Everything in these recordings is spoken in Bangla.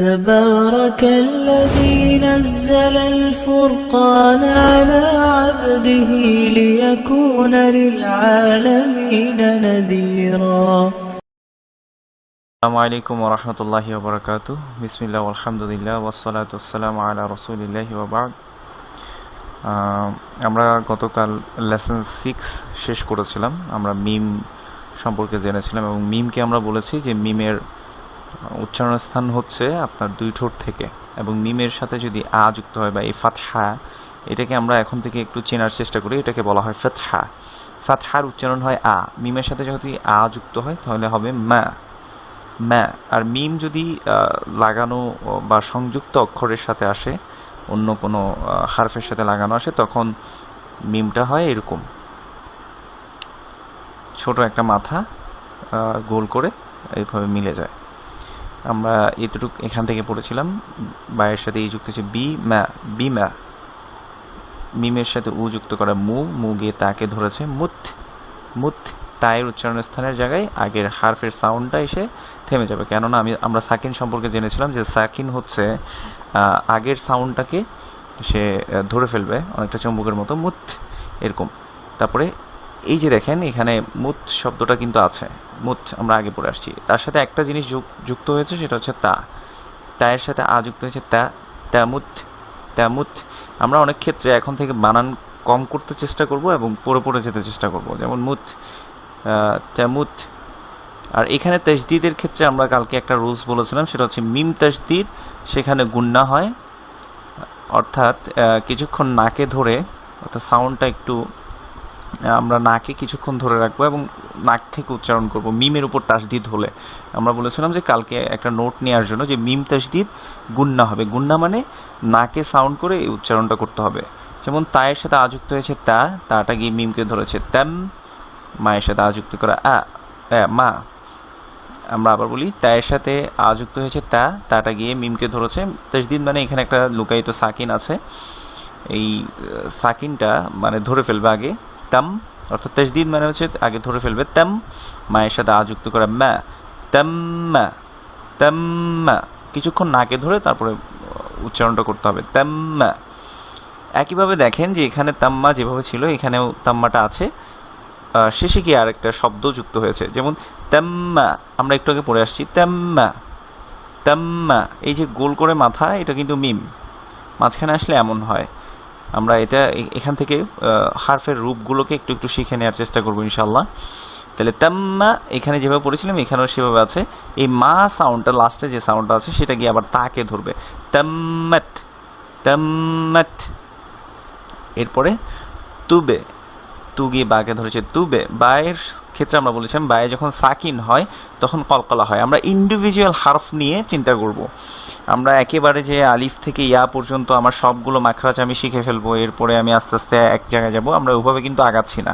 تبارك الذي نزل الفرقان على عبده ليكون للعالمين نذيرا আসসালামু আলাইকুম ওয়া রাহমাতুল্লাহি ওয়া বারাকাতুহু বিসমিল্লাহ আলহামদুলিল্লাহ ওয়াসসালাতু ওয়াসসালামু আলা রাসূলিল্লাহি ওয়া বা'দ। আমরা গতকাল লেসন 6 শেষ করেছিলাম। আমরা মিম সম্পর্কে জেনেছিলাম এবং মিমকে আমরা বলেছি যে মিমের উচ্চারণ স্থান হচ্ছে আপনার দুই ঠোঁট থেকে, এবং মিমের সাথে যদি আ যুক্ত হয় বা এই ফাতহা, এটাকে আমরা এখন থেকে একটু চেনার চেষ্টা করি। এটাকে বলা হয় ফাতহা। ফাতহার উচ্চারণ হয় আ। মিমের সাথে যদি আ যুক্ত হয় তাহলে হবে মা ম্যা। আর মিম যদি লাগানো বা সংযুক্ত অক্ষরের সাথে আসে, অন্য কোনো হারফের সাথে লাগানো আসে, তখন মিমটা হয় এরকম ছোট একটা মাথা গোল করে এইভাবে মিলে যায়। আমরা এতটুকু এখান থেকে পড়েছিলাম। বায়ের সাথে ই যুক্ত হচ্ছে বি ম্যা, বি ম্যা। মিমের সাথে উ যুক্ত করা মু, মু গিয়ে তাকে ধরেছে মুত, মুত। তায়ের উচ্চারণ স্থানের জায়গায় আগের হারফের সাউন্ডটা এসে থেমে যাবে, কেননা আমরা সাকিন সম্পর্কে জেনেছিলাম যে সাকিন হচ্ছে আগের সাউন্ডটাকে সে ধরে ফেলবে অনেকটা চুম্বকের মতো, মুত এরকম। তারপরে এই যে দেখেন এখানে মুত শব্দটা কিন্তু আছে, মুত আমরা আগে পড়ে আসছি। তার সাথে একটা জিনিস যুক্ত হয়েছে, সেটা হচ্ছে তা। তায়ের সাথে আ যুক্ত হয়েছে তা, তামুত, তামুত। আমরা অনেক ক্ষেত্রে এখন থেকে বানান কম করতে চেষ্টা করব এবং পড়ে পড়ে যেতে চেষ্টা করব, যেমন মুত, তামুত। আর এখানে তাসদিদের ক্ষেত্রে আমরা কালকে একটা রুলস বলেছিলাম, সেটা হচ্ছে মিম তাসদিদ সেখানে গুন্না হয়, অর্থাৎ কিছুক্ষণ নাকে ধরে, অর্থাৎ সাউন্ডটা একটু আমরা নাকে কিছুক্ষণ ধরে রাখবো এবং নাক থেকে উচ্চারণ করব মিমের উপর তাসদিদ হলে। আমরা বলেছিলাম যে কালকে একটা নোট নেওয়ার জন্য যে মিম তাসদিদ গুন্না হবে। গুন্না মানে নাকে সাউন্ড করে এই উচ্চারণটা করতে হবে। যেমন তায়ের সাথে আযুক্ত হয়েছে তা, তাটা গিয়ে মিমকে ধরেছে তাম। মায়ের সাথে আযুক্ত করা মা। আমরা আবার বলি তায়ের সাথে আযুক্ত হয়েছে তা, তাটা গিয়ে মিমকে ধরেছে তাসদিদ। মানে এখানে একটা লুকায়িত সাকিন আছে, এই সাকিনটা মানে ধরে ফেলবে আগে, তাম। অর্থাৎ তাসদিদ মানে হচ্ছে আগে ধরে ফেলবে তাম। মায়ের সাথে আযুক্ত করা মা, তাম্মা, তাম্মা। কিছুক্ষণ নাকে ধরে তারপরে উচ্চারণটা করতে হবে তাম্মা। একইভাবে দেখেন যে এখানে তাম্মা যেভাবে ছিল এখানেও তাম্মাটা আছে, শেষে কি আর একটা শব্দ যুক্ত হয়েছে, যেমন তাম্মা। আমরা একটু আগে পড়ে আসছি তাম্মা, তাম্মা। এই যে গোল করে মাথা, এটা কিন্তু মিম, মাঝখানে আসলে এমন হয়। আমরা এটা এখান থেকে হারফের রূপগুলোকে একটু একটু শিখে নেওয়ার চেষ্টা করবো ইনশাল্লাহ। তাহলে তাম্মা এখানে যেভাবে পড়েছিলাম এখানেও সেভাবে আছে। এই মা সাউন্ডটা, লাস্টে যে সাউন্ডটা আছে সেটা গিয়ে আবার তাকে ধরবে, তাম্মাত, তাম্মাত। এরপরে তুবে, তু গিয়ে বাকে ধরেছে তুবে। বায়ের ক্ষেত্রে আমরা বলেছিলাম বায়ে যখন সাকিন হয় তখন কলকলা হয়। আমরা ইন্ডিভিজুয়াল হারফ নিয়ে চিন্তা করব। আমরা একেবারে যে আলিফ থেকে ইয়া পর্যন্ত আমার সবগুলো মাখরাজ আমি শিখে ফেলবো, এরপরে আমি আস্তে আস্তে এক জায়গায় যাব, আমরা ওইভাবে কিন্তু আগাচ্ছি না।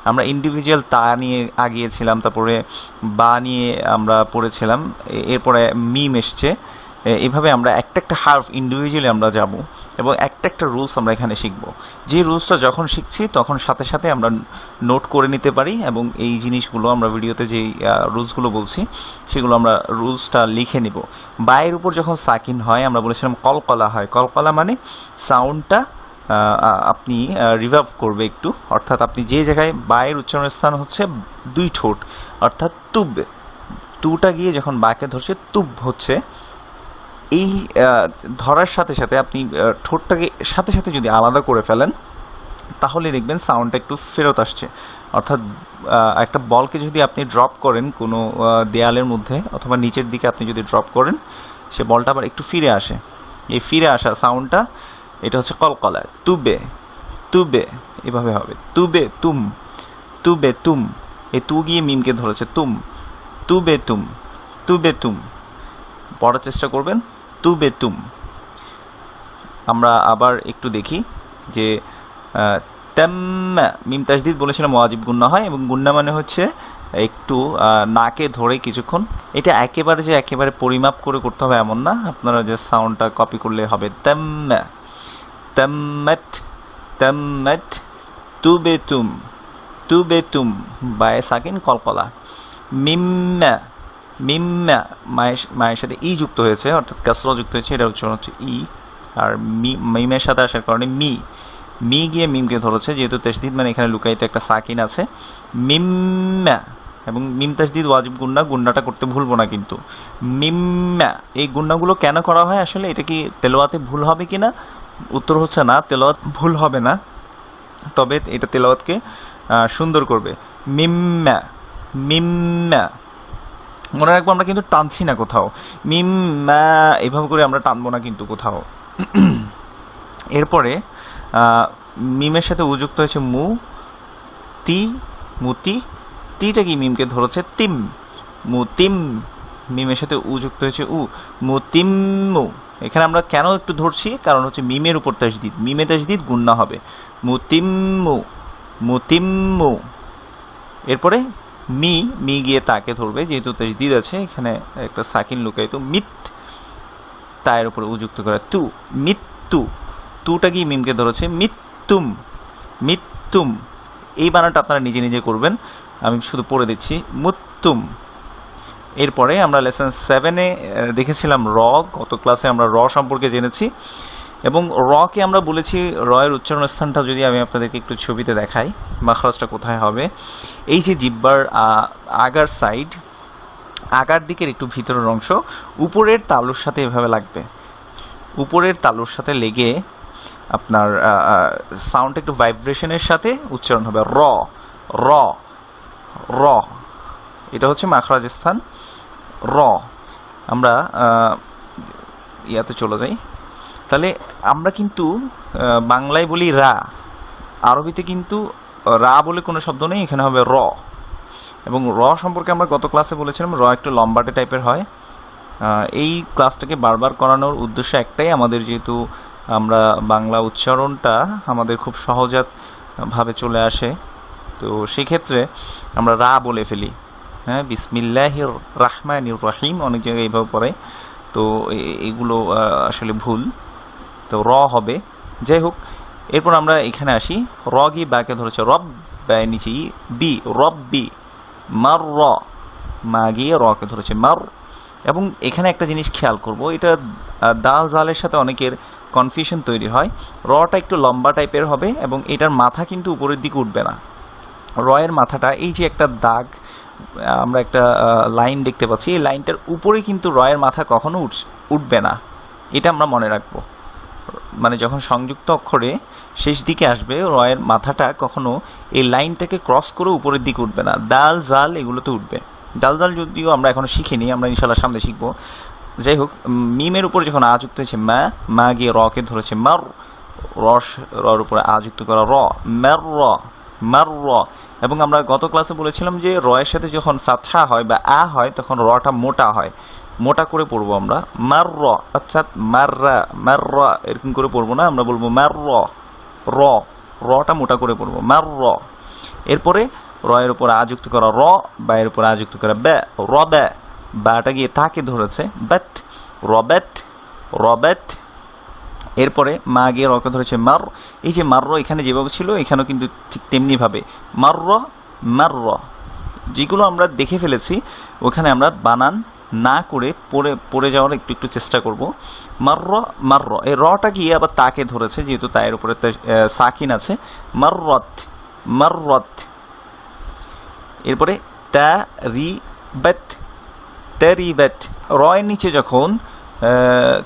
আমরা ইন্ডিভিজুয়াল তা নিয়ে আগিয়েছিলাম, তারপরে বা নিয়ে আমরা পড়েছিলাম, এরপরে মিম এসছে। এভাবে আমরা একটা একটা হার্ফ ইন্ডিভিজুয়ালি আমরা যাব এবং একটা একটা রুলস আমরা এখানে শিখব। যে রুলসটা যখন শিখছি তখন সাথে সাথে আমরা নোট করে নিতে পারি, এবং এই জিনিসগুলো আমরা ভিডিওতে যেই রুলসগুলো বলছি সেগুলো আমরা রুলসটা লিখে নিব। বায়ের উপর যখন সাকিন হয় আমরা বলেছিলাম কলকলা হয়। কলকলা মানে সাউন্ডটা আপনি রিভার্ভ করবে একটু, অর্থাৎ আপনি যে জায়গায় বায়ের উচ্চারণের স্থান হচ্ছে দুই ঠোঁট, অর্থাৎ তুব, তুটা গিয়ে যখন বাকে ধরছে তুব হচ্ছে। এই ধরার সাথে সাথে আপনি ঠোঁটটাকে সাথে সাথে যদি আলাদা করে ফেলেন তাহলে দেখবেন সাউন্ডটা একটু ফেরত আসছে। অর্থাৎ একটা বলকে যদি আপনি ড্রপ করেন কোনো দেয়ালের মধ্যে অথবা নিচের দিকে আপনি যদি ড্রপ করেন, সে বলটা আবার একটু ফিরে আসে। এই ফিরে আসা সাউন্ডটা এটা হচ্ছে কলকলা। তুবে, তুবে এভাবে হবে, তুবে তুম, তুবে তুম। এই তু গিয়ে মিমকে ধরেছে তুম, তুবে তুম, তুবে তুম। পড়ার চেষ্টা করবেন তুবে তুম। আমরা আবার একটু দেখি যে তাম্মা, মিম তাসদিদ বলেছিলাম ওয়াজিব গুন্না হয়, এবং গুন্না মানে হচ্ছে একটু নাকে ধরে কিছুক্ষণ। এটা একেবারে পরিমাপ করে করতে হবে এমন না, আপনারা যে সাউন্ডটা কপি করলে হবে তাম্মা, তাম্মাত, তাম্মাত, তুবে তুম, তুবে তুম। বায়ে সাকিন কলকলা। মিম্মা, মিম্মা, মায়ের সাথে ই যুক্ত হয়েছে অর্থাৎ কাসরা যুক্ত হয়েছে, এটা উচ্চারণ হচ্ছে ই। আর মিমের সাথে আসার কারণে মি গিয়ে মিমকে ধরেছে, যেহেতু তাসদিদ মানে এখানে লুকায়িত একটা সাকিন আছে। মিম্মা, এবং মিম তাসদিদ ওয়াজিব গুন্না, গুন্নাটা করতে ভুলবো না কিন্তু। মিম্মা, এই গুন্নাগুলো কেন করা হয় আসলে, এটা কি তেলাওয়াতে ভুল হবে কি না? উত্তর হচ্ছে না, তেলাওয়াত ভুল হবে না, তবে এটা তেলাওয়াতকে সুন্দর করবে। মিম্মা, মিম্মা, মনে রাখবো আমরা কিন্তু টানছি না কোথাও, মিম্মা এভাবে করে আমরা টানবো না কিন্তু কোথাও। এরপরে মিমের সাথে উযুক্ত হয়েছে মু, তি, মুতি, তিটা কি মিমকে ধরেছে তিম, মুতিম, মিমের সাথে উযুক্ত হয়েছে উ, মুতিম্মু। এখানে আমরা কেন একটু ধরছি, কারণ হচ্ছে মিমের উপর তাসদিদ, মিমে তাসদিদ গুন্না হবে, মুতিম্মু, মুতিম্মু। এরপরে মি গিয়ে তাকে ধরবে, যেহেতু তাসদিদ আছে এখানে একটা সাকিন লুকায়িত, মিত, তায়ের উপরে উযুক্ত করা তু, মিত্তু, তুটা গিয়ে মিমকে ধরেছে মিত্তুম, মিত্তুম। এই বানানটা আপনারা নিজে নিজে করবেন, আমি শুধু পড়ে দিচ্ছি, মুত্তুম। এরপরে আমরা লেসন 7-এ দেখেছিলাম র, গত ক্লাসে আমরা র সম্পর্কে জেনেছি, এবং রকে আমরা বলেছি রয়ের উচ্চারণ স্থানটা যদি আমি আপনাদেরকে একটু ছবিতে দেখাই, মাখরাজটা কোথায় হবে। এই যে জিহ্বার আগার সাইড, আগার দিকের একটু ভিতরের অংশ উপরের তালুর সাথে এভাবে লাগবে, উপরের তালুর সাথে লেগে আপনার সাউন্ড একটু ভাইব্রেশনের সাথে উচ্চারণ হবে র, র, র। এটা হচ্ছে মাখরাজ স্থান র। আমরা ইয়াতে চলে যাই, তাহলে আমরা কিন্তু বাংলায় বলি রা, আরবিতে কিন্তু রা বলে কোনো শব্দ নেই, এখানে হবে র। এবং র সম্পর্কে আমরা গত ক্লাসে বলেছিলাম র একটু লম্বাটে টাইপের হয়। এই ক্লাসটাকে বারবার করানোর উদ্দেশ্য একটাই, আমাদের যেহেতু আমরা বাংলা উচ্চারণটা আমাদের খুব সহজাতভাবে চলে আসে, তো সেক্ষেত্রে আমরা রা বলে ফেলি, হ্যাঁ, বিসমিল্লাহির রাহমানির রহিম অনেক জায়গায় এইভাবে পড়ে, তো এগুলো আসলে ভুল, তো র হবে। যাই হোক, এরপর আমরা এখানে আসি, র গিয়ে বাকে ধরেছে রব, ব্যয় নিচে বি, রব বি, মার র, মা গিয়ে রকে ধরেছে মার। এবং এখানে একটা জিনিস খেয়াল করব, এটা দাল জালের সাথে অনেকের কনফিউশন তৈরি হয়, রটা একটু লম্বা টাইপের হবে এবং এটার মাথা কিন্তু উপরের দিকে উঠবে না। রয়ের মাথাটা, এই যে একটা দাগ, আমরা একটা লাইন দেখতে পাচ্ছি, এই লাইনটার উপরে কিন্তু রয়ের মাথা কখনো উঠবে না, এটা আমরা মনে রাখবো। মানে যখন সংযুক্ত অক্ষরে শেষ দিকে আসবে, রয়ের মাথাটা কখনো এই লাইনটাকে ক্রস করে উপরের দিকে উঠবে না। দাল জাল এগুলোতে উঠবে, দাল জাল যদিও আমরা এখনো শিখিনি, আমরা ইনশাল্লাহ সামনে শিখবো। যাই হোক, মিমের উপর যখন আ যুক্ত হয়েছে মা গিয়ে রকে ধরেছে মার, রর উপরে আ যুক্ত করা র, মের র, মার র। এবং আমরা গত ক্লাসে বলেছিলাম যে রয়ের সাথে যখন ফাতহা হয় বা আ হয় তখন রটা মোটা হয়, মোটা করে পড়বো আমরা, মার র, অর্থাৎ মাররা, মার র এরকম করে পড়বো না, আমরা বলবো মার র, র, রটা মোটা করে পড়বো, মার র। এরপরে রয়ের উপর আ যুক্ত করা র, বা এর উপর আ যুক্ত করা ব্যা, র ব্যা, বাটা গিয়ে তাকে ধরেছে বেত, রবেত, রবেত। এরপরে মা গিয়ে রকে ধরেছে মার, এই যে মার র এখানে যেভাবে ছিল এখানেও কিন্তু ঠিক তেমনিভাবে মার র, মার র। যেগুলো আমরা দেখে ফেলেছি ওখানে আমরা বানান না করে পড়ে যাওয়ার একটু চেষ্টা করব। মার র, মার র, এই রটা গিয়ে আবার তাকে ধরেছে, যেহেতু তায়ের উপরে সাকিন আছে, মার রত, মার রত। এরপরে তা রি বেত, তেরিবেত। রয়ের নিচে যখন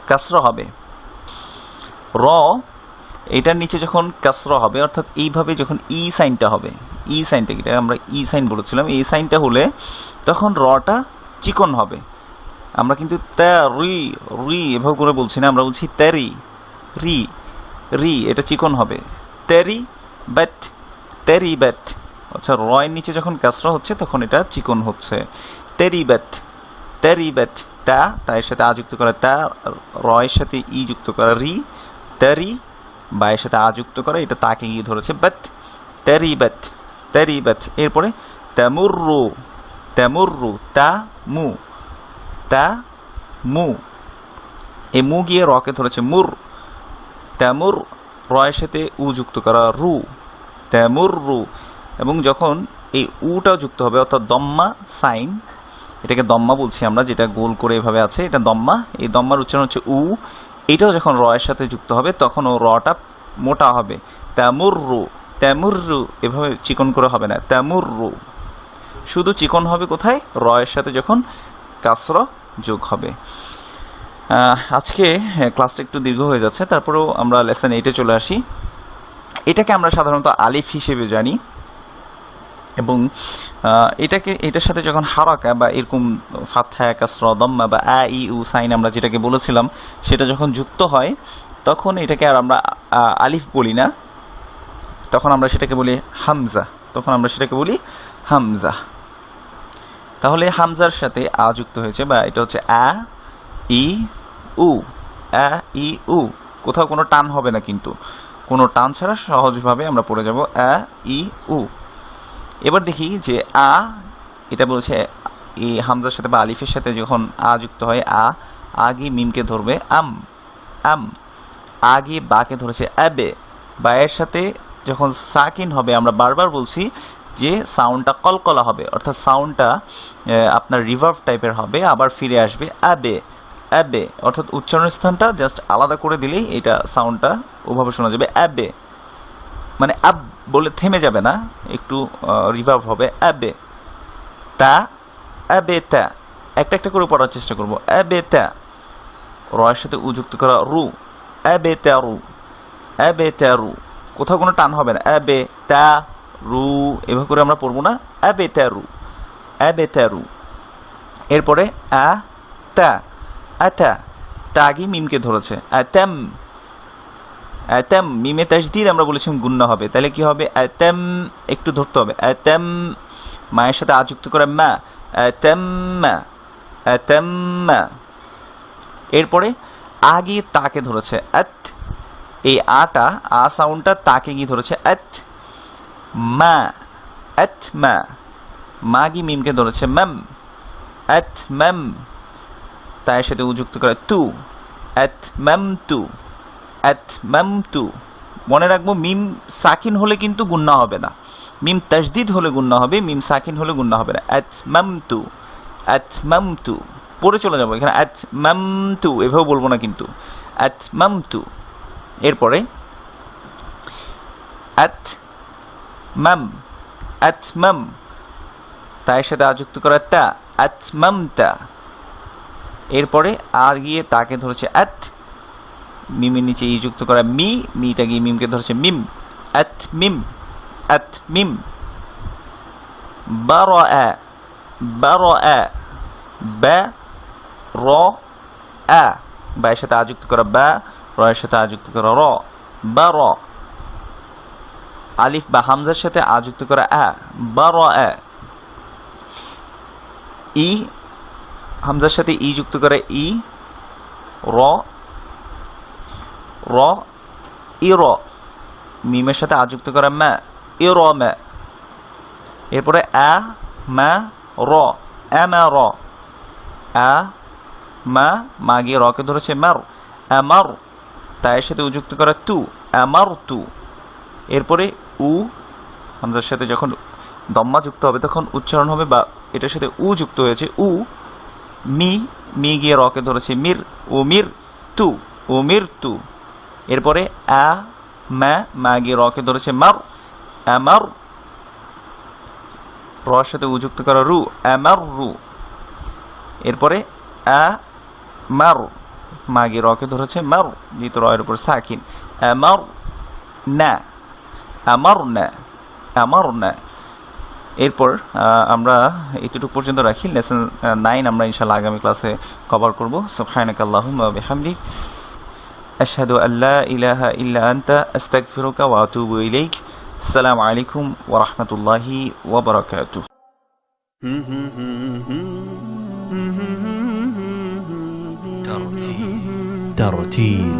কাসরা হবে, র এটার নিচে যখন কাসরা হবে, অর্থাৎ এইভাবে যখন ই সাইনটা হবে, ই সাইনটা এটা আমরা ই সাইন বলেছিলাম, এই সাইনটা হলে তখন রটা চিকন হবে। আমরা কিন্তু রি রি এভাবে করে বলছি না, আমরা বলছি তেরি, রি রি, এটা চিকন হবে, তেরি বেত, তেরি বেত। আচ্ছা, রয়ের নিচে যখন কাসরা হচ্ছে তখন এটা চিকন হচ্ছে, তেরি বেত, তেরি বেত। তা, তার সাথে আ যুক্ত করা তা, রয়ের সাথে ই যুক্ত করা রি, তেরি, বায়ের সাথে আ যুক্ত করা, এটা তাকে গিয়ে ধরেছে বেত, তেরি বেত, তেরি বেত। এরপরে তামুররু, তামুররু, তা মু, তা মু, এই মু গিয়ে রকে ধরেছে মুর, তামুর, রয়ের সাথে উ যুক্ত করা রু, তামুররু। এবং যখন এই উটাও যুক্ত হবে, অর্থাৎ দম্মা সাইন, এটাকে দম্মা বলছি আমরা, যেটা গোল করে এভাবে আছে, এটা দম্মা। এই দম্মার উচ্চারণ হচ্ছে উ। এটাও যখন র এর সাথে যুক্ত হবে তখন ও রটা মোটা হবে। তামুররু, তামুররু, এভাবে চিকন করে হবে না, তামুররু। শুধু চিকন হবে কোথায়? র এর সাথে যখন কাসর যোগ হবে। আজকে ক্লাসটা একটু দীর্ঘ হয়ে যাচ্ছে, তারপরেও আমরা লেসন 8-এ চলে আসি। এটাকে আমরা সাধারণত আলিফ হিসেবে জানি, এবং এটার সাথে যখন হারাকা বা এরকম ফাতহা, কাসরা, দম্মা বা আ ই উ সাইন আমরা যেটাকে বলেছিলাম, সেটা যখন যুক্ত হয় তখন এটাকে আর আমরা আলিফ বলি না, তখন আমরা সেটাকে বলি হামজা। তাহলে হামজার সাথে আ যুক্ত হয়েছে, বা এটা হচ্ছে আ ই উ, আ ই উ। কোথাও কোনো টান হবে না, কিন্তু কোনো টান ছাড়া সহজভাবে আমরা পড়ে যাব আ ই উ। এবার দেখি যে আ, এটা বলছে এই হামজার সাথে বা আলিফের সাথে যখন আ যুক্ত হয়, আগে মিমকে ধরবে আম, আম। আগে বাকে ধরেছে আবে। বায়ের সাথে যখন সাকিন হবে, আমরা বারবার বলছি যে সাউন্ডটা কলকলা হবে, অর্থাৎ সাউন্ডটা আপনার রিভার্ভ টাইপের হবে, আবার ফিরে আসবে আবে, আবে। অর্থাৎ উচ্চারণ স্থানটা জাস্ট আলাদা করে দিলেই এটা সাউন্ডটা ওভাবে শোনা যাবে, আবে। মানে আব বলে থেমে যাবে না, একটু রিভার্ভ হবে, আবে তা, আবে তা। একটা একটা করে পড়ার চেষ্টা করবো, আবে তা। র এর সাথে উযুক্ত করা রু, আবে তা রু, আবে তা রু। কোথাও কোনো টান হবে না, আবে তা রু, এভাবে করে আমরা পড়বো না, আবে তা রু, আবে তা রু। এরপরে আ তা, আতা, তাগি মিমকে ধরেছে, আতাম, আতাম। মিমে তাসদীদ আমরা বলেছিলাম গুন্না হবে, তাহলে কি হবে? আতাম, একটু ধরতে হবে, আতাম। মায়ের সাথে আযুক্ত করে মা, আতাম্মা, আতাম্মা। এরপরে আগে তাকে ধরেছে আত, এই আটা, আ সাউন্ডটা তাকে গিয়ে ধরেছে আত, মা, আত মা। মাগি মিমকে ধরেছে মাম, আত মাম। তার সাথে উযুক্ত করে তু, আত মাম তু, আত মাম তু। মনে রাখবো মিম সাকিন হলে কিন্তু গুন্না হবে না, মিম তাসদীদ হলে গুন্না হবে, মিম সাকিন হলে গুন্না হবে না। আত মাম তু, আত মাম তু। পড়ে চলে যাবো এখানে, আত মাম তু, এভাবে বলবো না কিন্তু, আত মাম তু। এরপরে আত মাম, আত মাম। তার সাথে আযুক্ত করা তা, আত মাম তা। এরপরে আর গিয়ে তাকে ধরেছে আত, মিমের নিচে ই যুক্ত করা মি, মিটা গিয়ে মিমকে ধরেছে মিম, আত মিম, আত মিম। বারআ, বারআ, বা র আ। বা এর সাথে আযুক্ত করা বা, র এর সাথে আযুক্ত করা র, বার। আলিফ বা হামজার সাথে আযুক্ত করা আ, বারআ। ই, হামজার সাথে ই যুক্ত করে ই, র, র, ইর। মিমের সাথে আযুক্ত করা মা, ইর মা। এরপরে আ মা র, আমার, আ মা, মা গিয়ে রকে ধরেছে মার, আমার। তার সাথে উযুক্ত করা তু, আমার তু। এরপরে উ, হামজার সাথে যখন দম্মা যুক্ত হবে তখন উচ্চারণ হবে, বা এটার সাথে উ যুক্ত হয়েছে উ, মি, মি গিয়ে রকে ধরেছে মির, ও মির তু, ও মির তু। এরপরে আ মা, মা গিয়ে রকে ধরেছে মার, আমার। র সাথে উযুক্ত করা রু, আমার রু। এরপরে আ মার, মা গিয়ে রকে ধরেছে মার, যেহেতু র এর উপর সাকিন, আমার না, আমার না, আমার না। এরপর আমরা এতটুকু পর্যন্ত রাখি। লেসন 9 আমরা ইনশাআল্লাহ আগামী ক্লাসে কভার করব। সুবহানাকাল্লাহুম্মা ওয়া বিহামদিক, আশহাদু আল্লা ইলাহা ইল্লা আনতা, আস্তাগফিরুকা ওয়া আতুবু ইলাইক। আসসালামু আলাইকুম ওয়া রাহমাতুল্লাহি ওয়া বারাকাতুহু। ترتيل